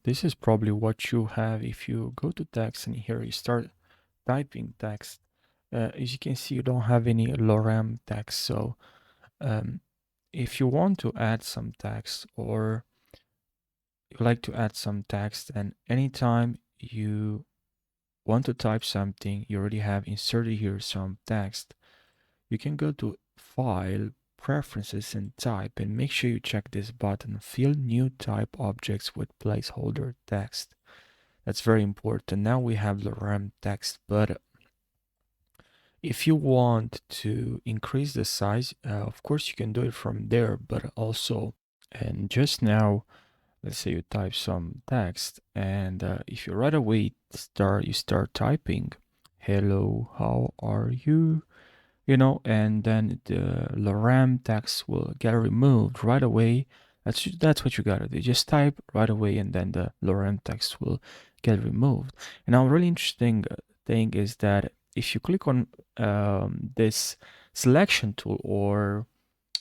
this is probably what you have if you go to text and here you start typing text. As you can see, you don't have any lorem text. So um, if you want to add some text or you like to add some text, and anytime you want to type something, you already have inserted here some text, you can go to File, Preferences, and Type, and make sure you check this button, Fill New Type Objects with Placeholder Text. That's very important. Now we have Lorem text, but if you want to increase the size, of course you can do it from there, but also, and just now, let's say you type some text, and if you right away start typing, hello, how are you? And then the lorem text will get removed right away. That's what you gotta do. Just type right away, and then the lorem text will get removed. And now, a really interesting thing is that if you click on this selection tool or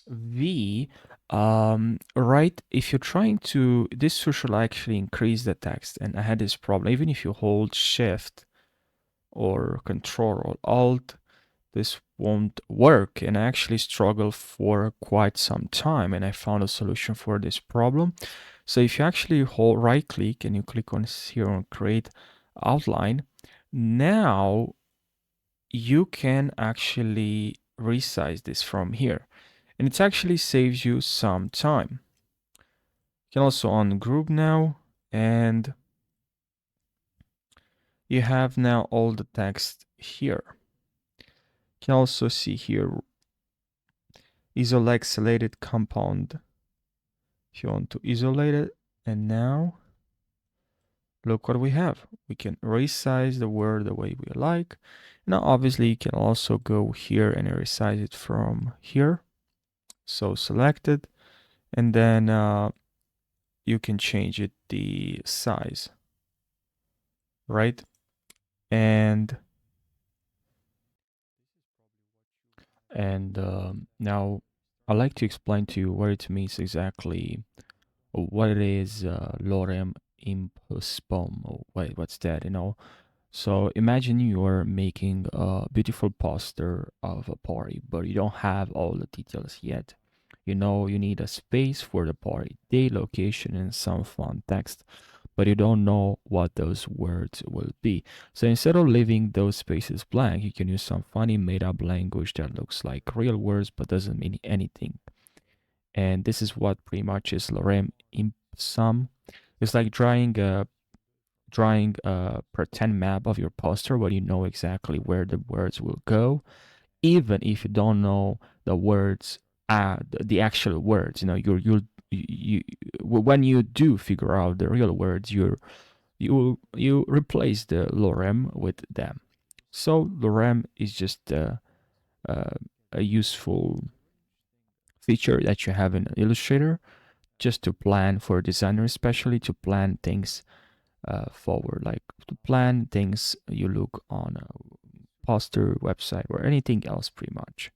V, right, if you're trying to, this should actually increase the text. And I had this problem. Even if you hold Shift or Control or Alt, this won't work, and I actually struggled for quite some time, and I found a solution for this problem. So if you actually hold right click and you click on here on create outline, now you can actually resize this from here, and it actually saves you some time. You can also ungroup now, and you have now all the text here. You can also see here isolate selected compound if you want to isolate it. And now look what we have. We can resize the word the way we like. Now obviously you can also go here and resize it from here. So select it, and then you can change it the size, right? And now I'd like to explain to you what it means exactly, what it is, Lorem Ipsum, or what's that, So imagine you're making a beautiful poster of a party, but you don't have all the details yet. You need a space for the party, date, location, and some fun text, but you don't know what those words will be. So instead of leaving those spaces blank, you can use some funny made-up language that looks like real words but doesn't mean anything. And this is what pretty much is Lorem Ipsum. It's like drawing a pretend map of your poster where you know exactly where the words will go, even if you don't know the words, the actual words. When you do figure out the real words, you replace the lorem with them. So lorem is just a useful feature that you have in Illustrator, just to plan for designers, especially to plan things forward, like to plan things you look on a poster, website, or anything else pretty much.